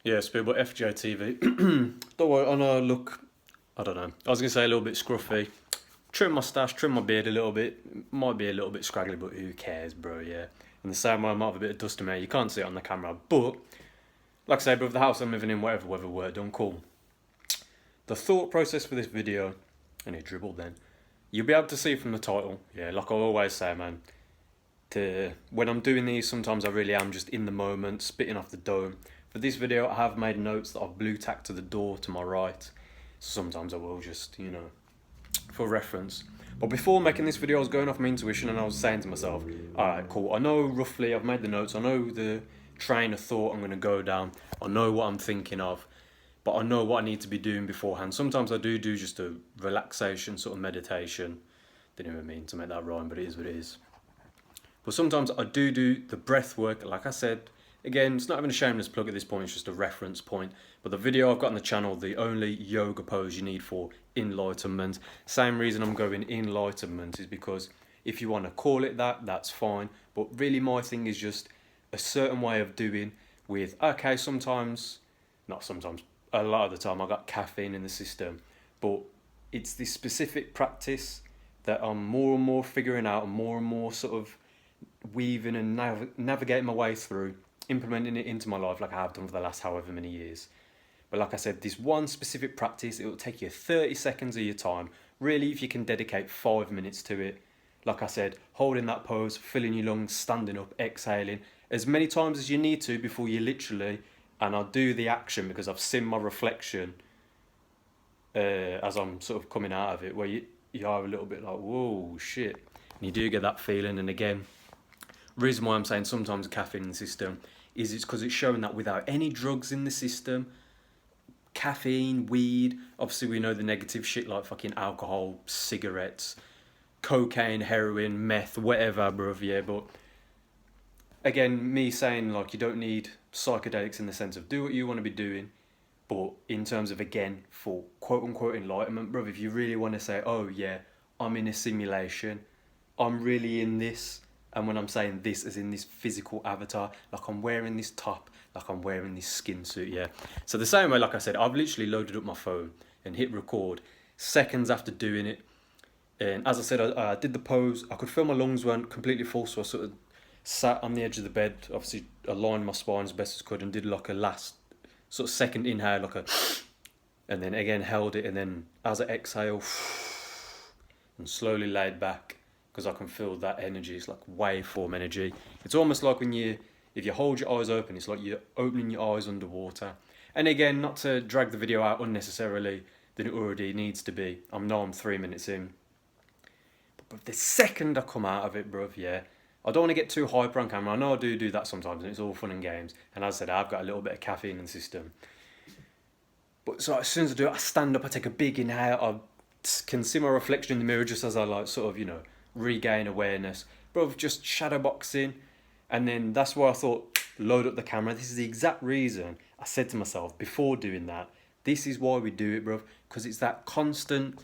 Yeah, Speedball FJTV. Don't worry, I know, look, I don't know. I was going to say a little bit scruffy. Trim my stash, trim my beard a little bit. Might be a little bit scraggly, but who cares, bro, yeah. In the same way, I might have a bit of dust in my hair. You can't see it on the camera. But, like I say, bro, the house I'm living in, whatever weather we're done, cool. The thought process for this video, and it dribbled then, you'll be able to see from the title. Yeah, like I always say, man. When I'm doing these, sometimes I really am just in the moment, spitting off the dome. For this video, I have made notes that I've blue tacked to the door to my right. So sometimes I will just, for reference. But before making this video, I was going off my intuition and I was saying to myself, alright, cool, I know roughly, I've made the notes, I know the train of thought I'm going to go down, I know what I'm thinking of, but I know what I need to be doing beforehand. Sometimes I do just a relaxation sort of meditation. Didn't even mean to make that rhyme, but it is what it is. But sometimes I do the breath work, like I said. Again, it's not even a shameless plug at this point, it's just a reference point. But the video I've got on the channel, the only yoga pose you need for enlightenment. Same reason I'm going enlightenment is because if you want to call it that, that's fine. But really my thing is just a certain way of doing with, okay, not sometimes, a lot of the time I got caffeine in the system. But it's this specific practice that I'm more and more figuring out and more sort of weaving and navigating my way through, implementing it into my life like I have done for the last however many years. But like I said, this one specific practice, it will take you 30 seconds of your time. Really, if you can dedicate 5 minutes to it. Like I said, holding that pose, filling your lungs, standing up, exhaling, as many times as you need to before you literally, and I'll do the action because I've seen my reflection as I'm sort of coming out of it, where you are a little bit like, whoa, shit. And you do get that feeling, and again, reason why I'm saying sometimes caffeine in the system is it's because it's showing that without any drugs in the system, caffeine, weed, obviously we know the negative shit like fucking alcohol, cigarettes, cocaine, heroin, meth, whatever, bruv, yeah, but again, me saying like you don't need psychedelics in the sense of do what you want to be doing, but in terms of, again, for quote-unquote enlightenment, bruv, if you really want to say, oh yeah, I'm in a simulation, I'm really in this. And when I'm saying this, as in this physical avatar, like I'm wearing this top, like I'm wearing this skin suit, yeah. So the same way, like I said, I've literally loaded up my phone and hit record seconds after doing it. And as I said, I did the pose. I could feel my lungs weren't completely full, so I sort of sat on the edge of the bed, obviously aligned my spine as best as I could and did like a last sort of second inhale, like a, and then again held it, and then as I exhale, and slowly laid back. Because I can feel that energy. It's like waveform energy. It's almost like if you hold your eyes open, it's like you're opening your eyes underwater. And again, not to drag the video out unnecessarily than it already needs to be. I know I'm 3 minutes in. But the second I come out of it, bruv, yeah, I don't want to get too hyper on camera. I know I do that sometimes, and it's all fun and games. And as I said, I've got a little bit of caffeine in the system. But so as soon as I do it, I stand up, I take a big inhale, I can see my reflection in the mirror just as I like sort of, regain awareness, bro, just shadow boxing. And then that's why I thought, load up the camera. This is the exact reason I said to myself before doing that, this is why we do it, bro, because it's that constant,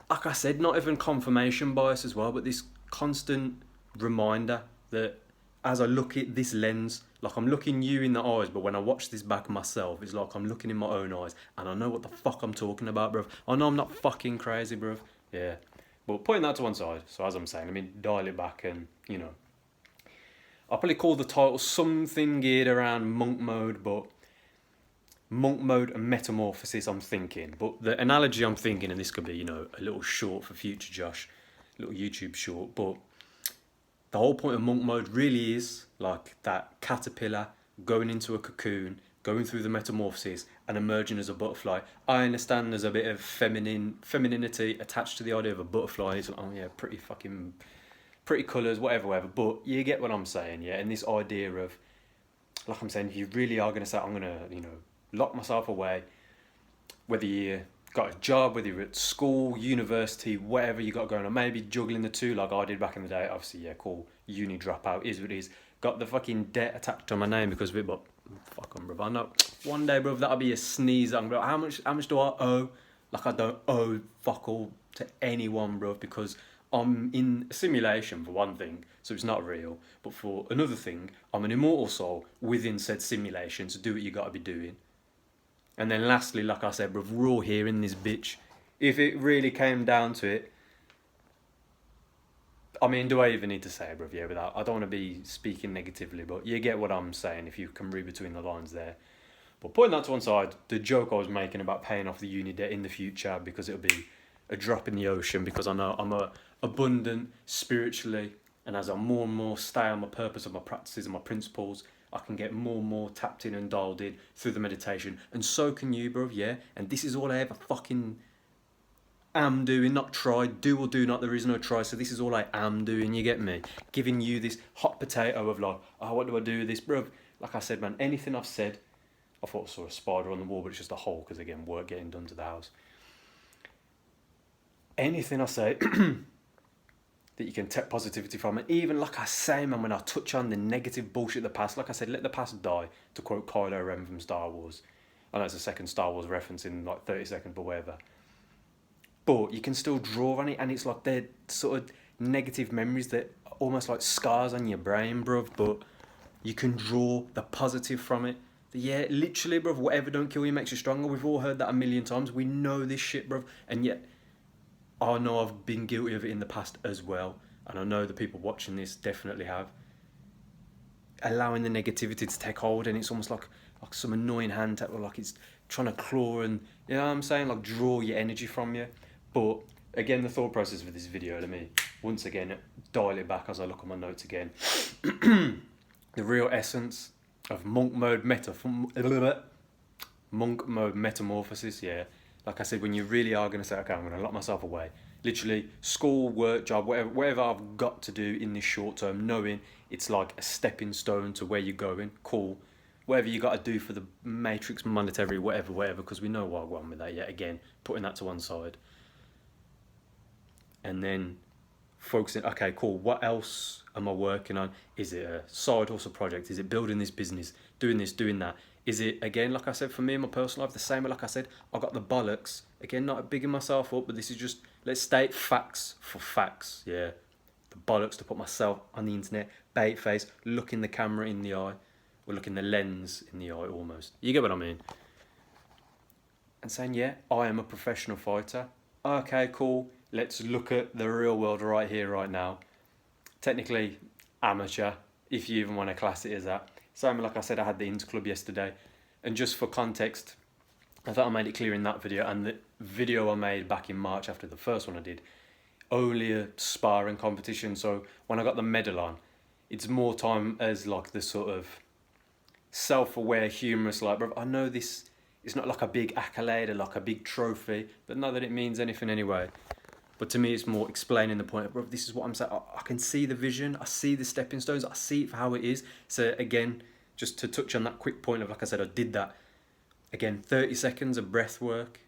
like I said, not even confirmation bias as well, but this constant reminder that as I look at this lens, like I'm looking you in the eyes, but when I watch this back myself, it's like I'm looking in my own eyes and I know what the fuck I'm talking about, bro. I know I'm not fucking crazy, bro. Yeah. But putting that to one side, so as I'm saying, dial it back and, I'll probably call the title something geared around monk mode, but monk mode and metamorphosis I'm thinking. But the analogy I'm thinking, and this could be, a little short for future Josh, a little YouTube short, but the whole point of monk mode really is like that caterpillar going into a cocoon, going through the metamorphosis and emerging as a butterfly. I understand there's a bit of femininity attached to the idea of a butterfly. It's like, oh yeah, pretty colours, whatever. But you get what I'm saying, yeah? And this idea of, like I'm saying, if you really are going to say, I'm going to, lock myself away, whether you got a job, whether you're at school, university, whatever you got going on, maybe juggling the two like I did back in the day. Obviously, yeah, cool, uni dropout is what it is. Got the fucking debt attached to my name because of it, but fuck on, bruv. I know one day, bruv, that'll be a sneeze. I'm like, how much do I owe? Like, I don't owe fuck all to anyone, bruv, because I'm in a simulation for one thing, so it's not real. But for another thing, I'm an immortal soul within said simulation, so do what you gotta be doing. And then lastly, like I said, bruv, we're all here in this bitch. If it really came down to it, I mean, do I even need to say it, bruv? Yeah, without, I don't want to be speaking negatively, but you get what I'm saying if you can read between the lines there. But putting that to one side, the joke I was making about paying off the uni debt in the future because it'll be a drop in the ocean, because I know I'm abundant spiritually, and as I more and more stay on my purpose of my practices and my principles, I can get more and more tapped in and dialed in through the meditation. And so can you, bruv, yeah? And this is all I ever fucking am doing, not try. Do or do not, there is no try. So this is all I am doing, you get me? Giving you this hot potato of like, oh, what do I do with this, bruv? Like I said, man, anything I've said, I thought I saw a spider on the wall, but it's just a hole, because again, work getting done to the house. Anything I say that you can take positivity from, and even like I say, man, when I touch on the negative bullshit of the past, like I said, let the past die, to quote Kylo Ren from Star Wars. I know it's a second Star Wars reference in like 30 seconds, but whatever. But you can still draw on it, and it's like they're sort of negative memories that are almost like scars on your brain, bruv, but you can draw the positive from it. Yeah, literally, bruv, whatever don't kill you makes you stronger. We've all heard that a million times. We know this shit, bruv, and yet I know I've been guilty of it in the past as well, and I know the people watching this definitely have. Allowing the negativity to take hold, and it's almost like some annoying hand tap, or like it's trying to claw and, you know what I'm saying, like draw your energy from you. But again, the thought process for this video, let me once again dial it back as I look at my notes again. The real essence of monk mode metamorphosis, yeah. Like I said, when you really are going to say, okay, I'm going to lock myself away. Literally, school, work, job, whatever I've got to do in this short term, knowing it's like a stepping stone to where you're going, cool. Whatever you got to do for the matrix, monetary, whatever, because we know what I want with that yet. Again, putting that to one side. And then focusing, okay, cool, what else am I working on? Is it a side hustle project? Is it building this business, doing this, doing that? Is it, again, like I said, for me in my personal life, the same way, like I said, I got the bollocks. Again, not bigging myself up, but this is just, let's state facts for facts, yeah. The bollocks to put myself on the internet, bait face, looking the camera in the eye, or looking the lens in the eye almost. You get what I mean? And saying, yeah, I am a professional fighter. Okay, cool. Let's look at the real world right here, right now. Technically amateur, if you even want to class it as that. Same, like I said, I had the Interclub yesterday. And just for context, I thought I made it clear in that video, and the video I made back in March after the first one I did, only a sparring competition. So when I got the medal on, it's more time as like the sort of self-aware, humorous, like, bro, I know this, it's not like a big accolade or like a big trophy, but not that it means anything anyway. But to me, it's more explaining the point. Bro, this is what I'm saying. I can see the vision. I see the stepping stones. I see it for how it is. So again, just to touch on that quick point of, like I said, I did that. Again, 30 seconds of breath work.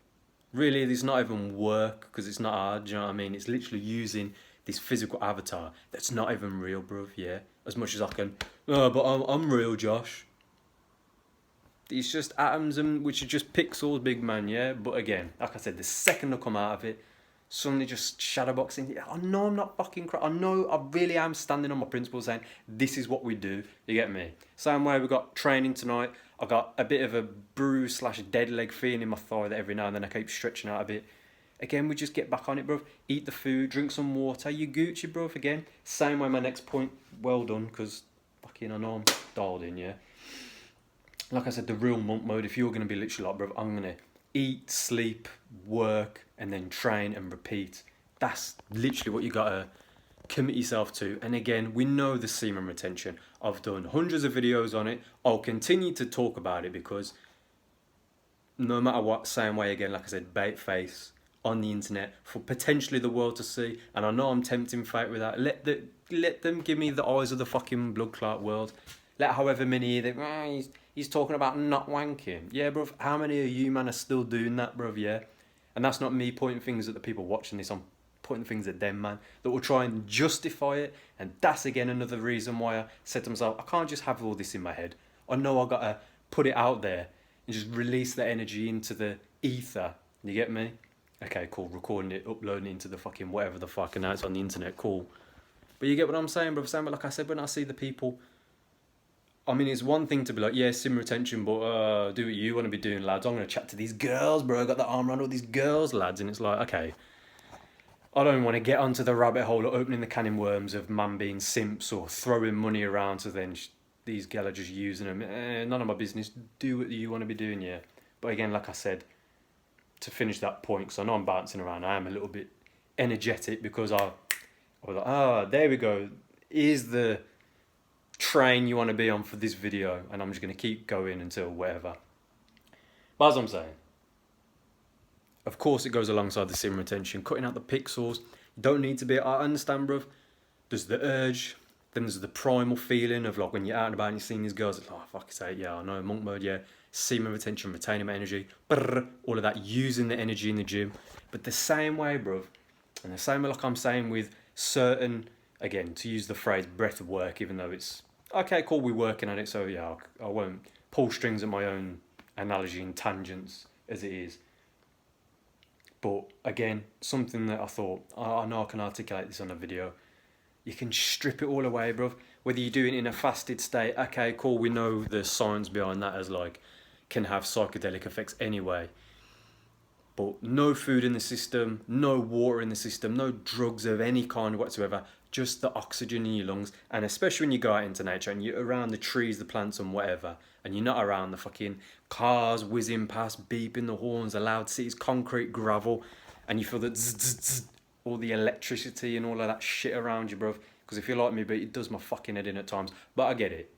Really, it's not even work because it's not hard. Do you know what I mean? It's literally using this physical avatar that's not even real, bruv. Yeah, as much as I can. Oh, but I'm real, Josh. It's just atoms, and which are just pixels, big man. Yeah, but again, like I said, the second I come out of it, suddenly just shadowboxing. I know I'm not fucking I know I really am standing on my principles, saying this is what we do. You get me? Same way we got training tonight. I got a bit of a bruise / dead leg feeling in my thigh that every now and then I keep stretching out a bit. Again, we just get back on it, bruv. Eat the food, drink some water. You Gucci, bruv. Again, same way my next point. Well done, because fucking I know I'm dialed in, yeah. Like I said, the real monk mode. If you're gonna be literally like, bruv, I'm gonna eat, sleep, work, and then train and repeat. That's literally what you gotta commit yourself to. And again, we know the semen retention. I've done hundreds of videos on it. I'll continue to talk about it because no matter what, same way again, like I said, bait face on the internet for potentially the world to see. And I know I'm tempting fate with that. Let them give me the eyes of the fucking blood clot world. Let however many he's talking about not wanking. Yeah, bruv, how many of you, man, are still doing that, bruv, yeah? And that's not me pointing fingers at the people watching this. I'm pointing things at them, man, that will try and justify it. And that's, again, another reason why I said to myself, I can't just have all this in my head. I know I got to put it out there and just release the energy into the ether. You get me? Okay, cool. Recording it, uploading it into the fucking whatever the fuck, and now it's on the internet. Cool. But you get what I'm saying, bro? But like I said, when I see the people, I mean, it's one thing to be like, yeah, sim retention, but do what you want to be doing, lads. I'm going to chat to these girls, bro. I got the arm around all these girls, lads. And it's like, okay, I don't want to get onto the rabbit hole of opening the can of worms of man being simps or throwing money around so then these girls are just using them. None of my business. Do what you want to be doing, yeah. But again, like I said, to finish that point, because I know I'm bouncing around, I am a little bit energetic because I was like, there we go. Here's the train you want to be on for this video, and I'm just going to keep going until whatever. But as I'm saying, of course it goes alongside the sim retention, cutting out the pixels. You don't need to be, I understand, bruv. There's the urge, then there's the primal feeling of like when you're out and about and you're seeing these girls, it's like, oh, fuck say, yeah, I know, monk mode, yeah. Sim retention, retaining my energy, all of that, using the energy in the gym. But the same way, bruv, and the same way like I'm saying with certain, again, to use the phrase breath of work, even though it's, okay, cool, we're working on it, so yeah, I won't pull strings at my own analogy and tangents as it is. But again, something that I thought, I know I can articulate this on a video. You can strip it all away, bruv. Whether you do it in a fasted state, okay, cool, we know the science behind that as like, can have psychedelic effects anyway. But no food in the system, no water in the system, no drugs of any kind whatsoever, just the oxygen in your lungs. And especially when you go out into nature and you're around the trees, the plants and whatever, and you're not around the fucking cars whizzing past, beeping the horns, the loud cities, concrete, gravel, and you feel that zzz, zzz, zzz, all the electricity and all of that shit around you, bruv. Because if you're like me, but it does my fucking head in at times. But I get it,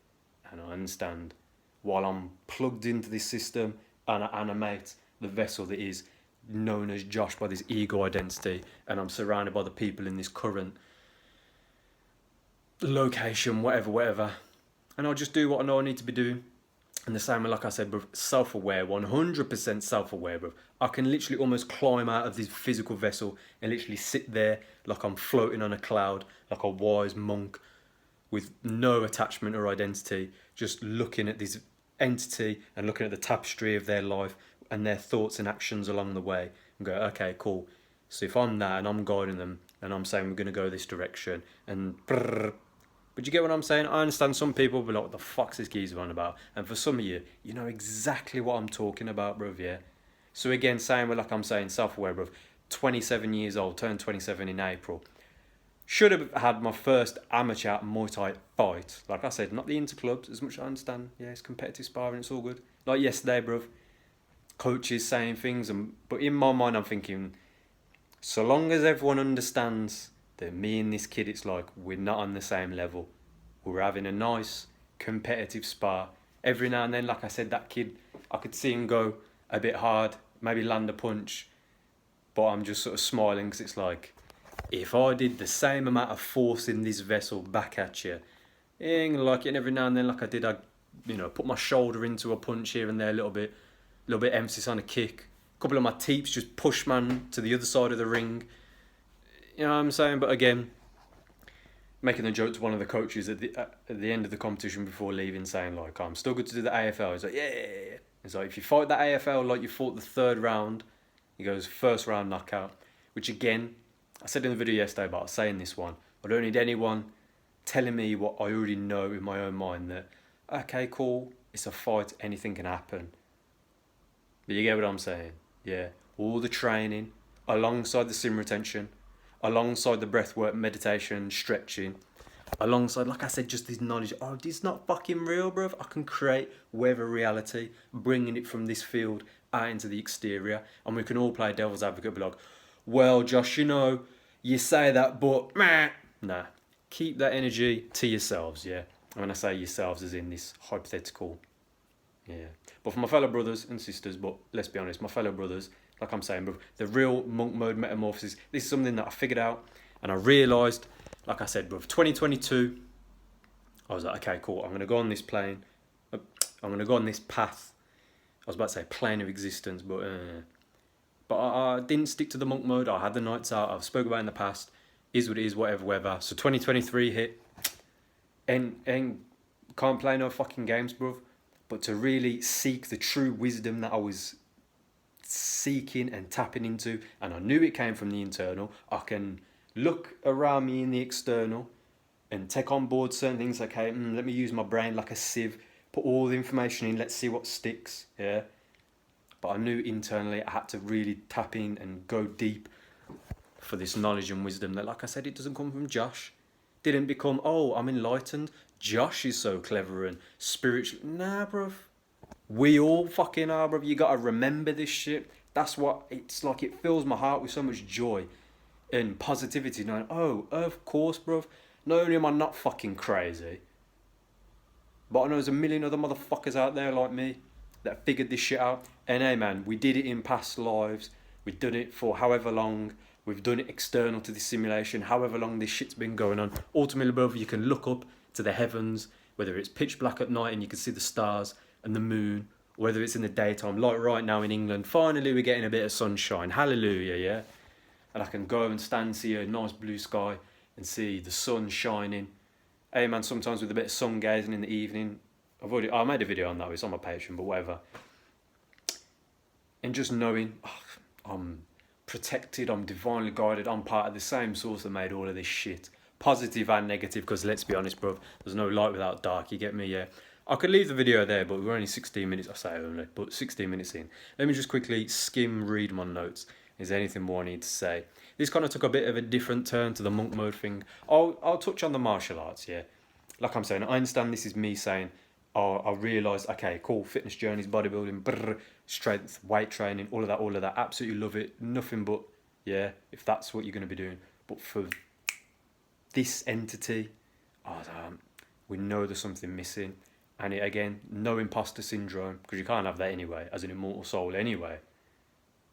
and I understand. While I'm plugged into this system and I animate the vessel that is known as Josh by this ego identity, and I'm surrounded by the people in this current location, whatever, and I'll just do what I know I need to be doing. And the same, like I said, bro, self-aware, 100% self-aware, bro. I can literally almost climb out of this physical vessel and literally sit there like I'm floating on a cloud, like a wise monk with no attachment or identity, just looking at this entity and looking at the tapestry of their life and their thoughts and actions along the way and go, okay, cool. So if I'm that and I'm guiding them and I'm saying we're going to go this direction and but you get what I'm saying? I understand some people will be like, what the fuck's this geezer on about? And for some of you, you know exactly what I'm talking about, bruv, yeah? So again, same way like I'm saying, self-aware, bruv. 27 years old, turned 27 in April. Should have had my first amateur Muay Thai fight. Like I said, not the interclubs, as much as I understand. Yeah, it's competitive sparring, it's all good. Like yesterday, bruv. Coaches saying things, but in my mind I'm thinking, so long as everyone understands that me and this kid, it's like we're not on the same level. We're having a nice competitive spar. Every now and then, like I said, that kid, I could see him go a bit hard, maybe land a punch, but I'm just sort of smiling because it's like, if I did the same amount of force in this vessel back at you, you ain't gonna like it. And every now and then, like I did, I, put my shoulder into a punch here and there a little bit emphasis on a kick. A couple of my teeps just push man to the other side of the ring. You know what I'm saying? But again, making a joke to one of the coaches at the end of the competition before leaving, saying like, I'm still good to do the AFL. He's like, yeah. He's like, if you fight that AFL like you fought the third round, he goes, first round knockout. Which again, I said in the video yesterday, but I'll say in this one, I don't need anyone telling me what I already know in my own mind that, okay, cool, it's a fight, anything can happen. But you get what I'm saying? Yeah. All the training, alongside the sim retention, alongside the breathwork, meditation, stretching, alongside, like I said, just this knowledge, oh, this is not fucking real, bruv. I can create weather reality, bringing it from this field out into the exterior. And we can all play devil's advocate, be like, well, Josh, you say that, but nah. Keep that energy to yourselves, yeah? And when I say yourselves, as in this hypothetical, yeah. But for my fellow brothers and sisters, but let's be honest, my fellow brothers, like I'm saying, bro, the real monk mode metamorphosis, this is something that I figured out and I realised, like I said, bro, 2022, I was like, okay, cool, I'm going to go on this plane, I'm going to go on this path. I was about to say plane of existence, but I didn't stick to the monk mode. I had the nights out, I've spoken about it in the past, is what it is, whatever. So 2023 hit, and can't play no fucking games, bro. But to really seek the true wisdom that I was seeking and tapping into, and I knew it came from the internal. I can look around me in the external and take on board certain things. Okay, let me use my brain like a sieve, put all the information in, let's see what sticks. Yeah, but I knew internally I had to really tap in and go deep for this knowledge and wisdom that, like I said, it doesn't come from Josh. Didn't become, oh, I'm enlightened, Josh is so clever and spiritual. Nah, bruv. We all fucking are, bruv. You gotta remember this shit. That's what it's like. It fills my heart with so much joy and positivity, knowing, oh, of course, bruv. Not only am I not fucking crazy, but I know there's a million other motherfuckers out there like me that figured this shit out. And hey, man, we did it in past lives. We've done it for however long. We've done it external to this simulation, however long this shit's been going on. Ultimately, brother, you can look up to the heavens, whether it's pitch black at night and you can see the stars and the moon, whether it's in the daytime, like right now in England. Finally, we're getting a bit of sunshine. Hallelujah, yeah? And I can go and stand, see a nice blue sky and see the sun shining. Hey, man, sometimes with a bit of sun gazing in the evening. I made a video on that, it's on my Patreon, but whatever. And just knowing, I'm protected, I'm divinely guided, I'm part of the same source that made all of this shit. Positive and negative, because let's be honest, bro, there's no light without dark, you get me, yeah? I could leave the video there, but we're only 16 minutes, I say only, but 16 minutes in. Let me just quickly read my notes. Is there anything more I need to say? This kind of took a bit of a different turn to the monk mode thing. I'll touch on the martial arts, yeah? Like I'm saying, I understand this is me saying, I realised, okay, cool, fitness journeys, bodybuilding, strength, weight training, all of that, absolutely love it, nothing but, yeah, if that's what you're going to be doing. But for this entity, we know there's something missing. And again, no imposter syndrome, because you can't have that anyway, as an immortal soul anyway.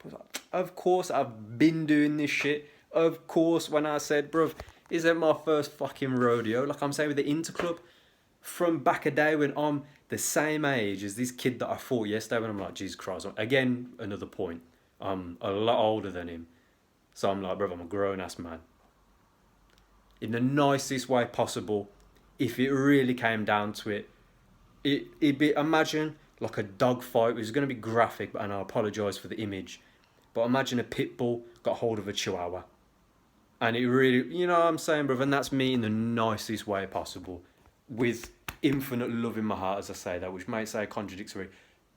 But of course, I've been doing this shit. Of course, when I said, bruv, isn't my first fucking rodeo, like I'm saying with the Interclub, from back a day when I'm the same age as this kid that I fought yesterday, when I'm like, Jesus Christ. Again, another point. I'm a lot older than him. So I'm like, bruv, I'm a grown-ass man. In the nicest way possible, if it really came down to it, it'd be, imagine like a dog fight, which is going to be graphic, and I apologise for the image, but imagine a pit bull got hold of a chihuahua. And it really, you know what I'm saying, bruv, and that's me in the nicest way possible, with infinite love in my heart, as I say that, which may say contradictory,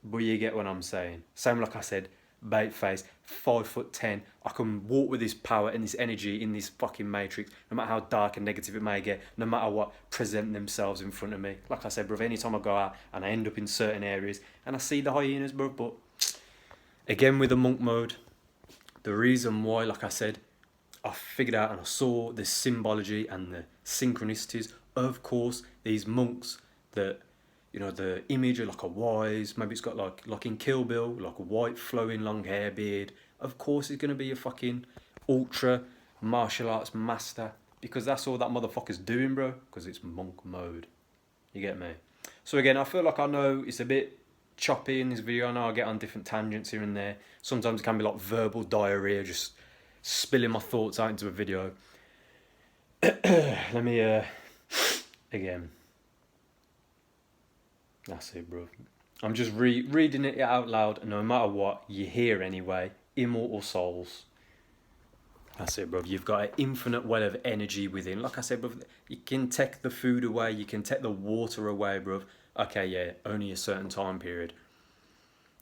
but you get what I'm saying. Same like I said, bait face, 5'10", I can walk with this power and this energy in this fucking matrix, no matter how dark and negative it may get, no matter what present themselves in front of me. Like I said, bruv, anytime I go out and I end up in certain areas and I see the hyenas, bruv, but again with the monk mode, the reason why, like I said, I figured out and I saw the symbology and the synchronicities. Of course, these monks that, you know, the image of like a wise, maybe it's got like in Kill Bill, like a white flowing long hair beard. Of course it's going to be a fucking ultra martial arts master, because that's all that motherfucker's doing, bro, because it's monk mode. You get me? So again, I feel like I know it's a bit choppy in this video. I know I get on different tangents here and there. Sometimes it can be like verbal diarrhea, just spilling my thoughts out into a video. Let me, again. That's it, bro. I'm just reading it out loud, and no matter what, you hear anyway. Immortal souls. That's it, bro. You've got an infinite well of energy within. Like I said, bro, you can take the food away, you can take the water away, bro. Okay, yeah, only a certain time period.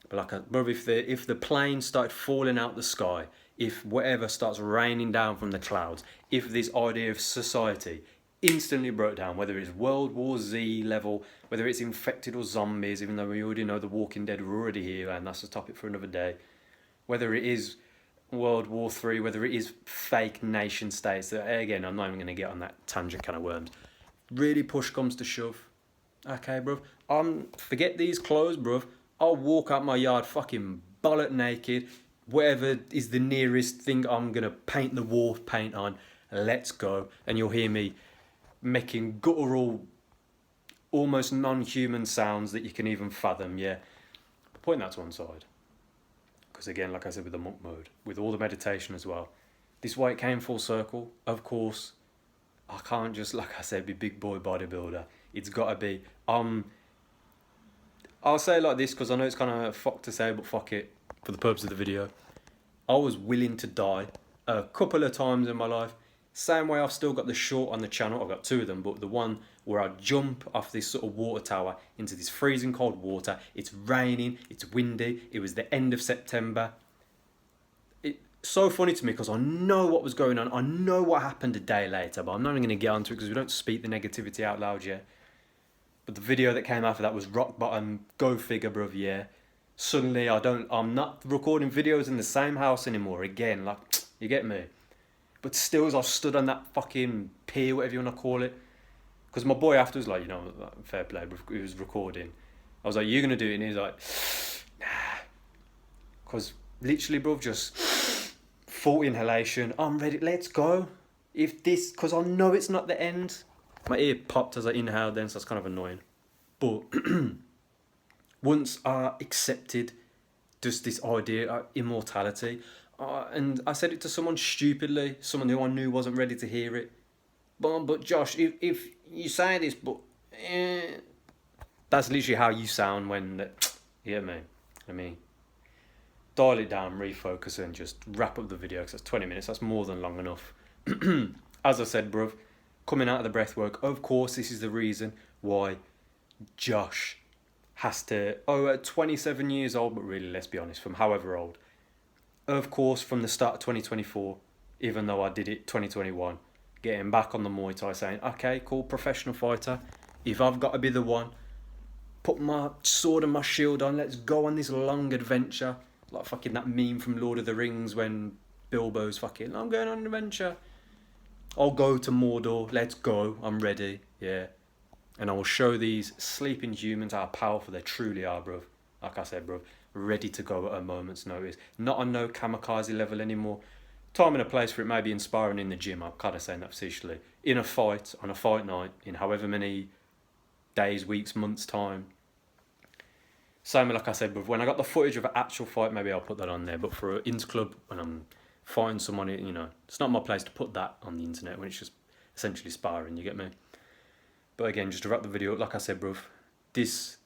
But like, bro, if the planes start falling out the sky, if whatever starts raining down from the clouds, if this idea of society instantly broke down, whether it's World War Z level, whether it's infected or zombies, even though we already know the Walking Dead are already here, and that's a topic for another day, whether it is World War III, whether it is fake nation states, that again, I'm not even going to get on that tangent kind of worms. Really push comes to shove. Okay, bruv, forget these clothes, bruv. I'll walk out my yard fucking bollock naked, whatever is the nearest thing I'm going to paint the wall paint on, let's go. And you'll hear me making guttural, almost non-human sounds that you can even fathom, yeah. But putting that to one side. Because again, like I said with the monk mode, with all the meditation as well, this way it came full circle. Of course, I can't just, like I said, be big boy bodybuilder. It's got to be, I'll say it like this because I know it's kind of fuck to say, but fuck it. for the purpose of the video. I was willing to die a couple of times in my life. Same way I've still got the short on the channel. I've got two of them, but the one where I jump off this sort of water tower into this freezing cold water. It's raining, it's windy. It was the end of September. It's so funny to me because I know what was going on. I know what happened a day later, but I'm not even going to get onto it because we don't speak the negativity out loud yet. But the video that came after that was rock bottom, go figure, bruv, yeah. Suddenly I'm not recording videos in the same house anymore again, like, you get me? But still, as I stood on that fucking pier, whatever you want to call it, because my boy after was like, you know, fair play, he was recording. I was like, you're going to do it? And he's like, nah. Because literally, bruv, just full inhalation. I'm ready, let's go. Because I know it's not the end. My ear popped as I inhaled then, so that's kind of annoying. But once I accepted just this idea of immortality, and I said it to someone stupidly, someone who I knew wasn't ready to hear it. But Josh, if you say this, but that's literally how you sound when, you get me? I mean, dial it down, refocus, and just wrap up the video, because that's 20 minutes. That's more than long enough. As I said, bruv, coming out of the breathwork, of course, this is the reason why Josh has to, at 27 years old, but really, let's be honest, from however old, of course, from the start of 2024, even though I did it 2021, getting back on the Muay Thai, saying, okay, cool, professional fighter, if I've got to be the one, put my sword and my shield on, let's go on this long adventure, like fucking that meme from Lord of the Rings when Bilbo's fucking, I'm going on an adventure. I'll go to Mordor, let's go, I'm ready, yeah. And I will show these sleeping humans how powerful they truly are, bruv. Like I said, bruv, ready to go at a moment's notice. Not on no kamikaze level anymore. Time and a place for it, maybe inspiring in the gym, I'm kind of saying that facetiously. In a fight, on a fight night, in however many days, weeks, months' time. Same like I said, bruv, when I got the footage of an actual fight, maybe I'll put that on there. But for an inter-club, when I'm fighting someone, you know, it's not my place to put that on the internet when it's just essentially sparring, you get me? But again, just to wrap the video up, like I said, bruv, this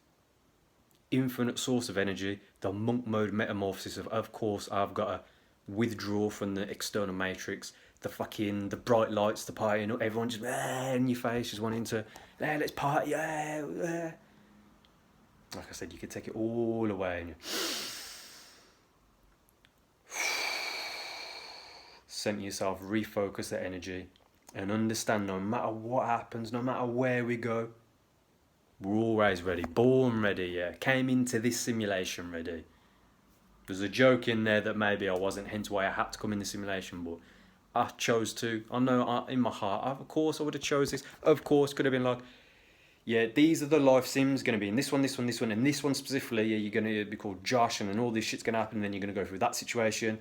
infinite source of energy, the monk mode metamorphosis of course, I've got to withdraw from the external matrix, the bright lights, the partying, everyone just in your face, just wanting to, let's party, Like I said, you could take it all away and you center yourself, refocus the energy, and understand no matter what happens, no matter where we go, we're always ready, born ready, yeah. Came into this simulation ready. There's a joke in there that maybe I wasn't, hence why I had to come in the simulation, but I chose to. I know in my heart, of course I would have chose this. Of course, could have been like, yeah, these are the life sims going to be in this one, this one, this one, and this one specifically, yeah, you're going to be called Josh, and then all this shit's going to happen, and then you're going to go through that situation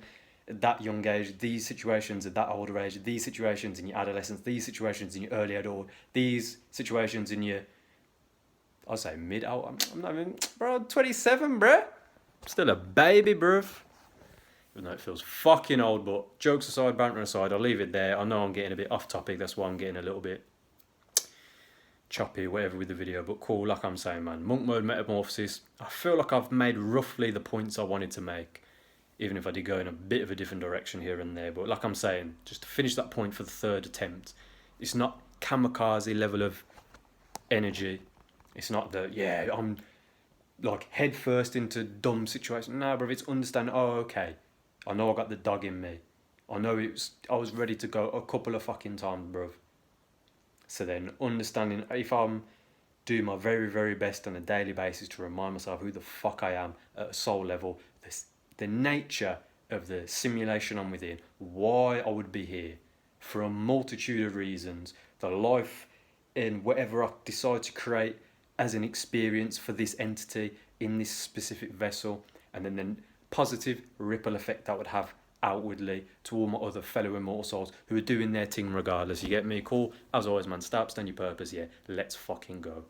at that young age, these situations at that older age, these situations in your adolescence, these situations in your early adult, these situations in your, I'll say mid-adult, I'm not even, bro, 27, bro. Still a baby, bruv. Even though it feels fucking old, but jokes aside, banter aside, I'll leave it there. I know I'm getting a bit off topic, that's why I'm getting a little bit choppy, whatever with the video, but cool, like I'm saying, man. Monk mode metamorphosis, I feel like I've made roughly the points I wanted to make, even if I did go in a bit of a different direction here and there, but like I'm saying, just to finish that point for the third attempt, it's not kamikaze level of energy, it's not the, yeah, I'm like head first into dumb situation. No, bro, it's understanding, okay, I know I got the dog in me, I know I was ready to go a couple of fucking times, bro. So then understanding, if I'm doing my very, very best on a daily basis to remind myself who the fuck I am at a soul level, the nature of the simulation I'm within, why I would be here, for a multitude of reasons, the life and whatever I decide to create as an experience for this entity in this specific vessel, and then the positive ripple effect that would have outwardly to all my other fellow immortal souls who are doing their thing regardless, you get me? Cool. As always, man, start, stand your purpose, yeah, let's fucking go.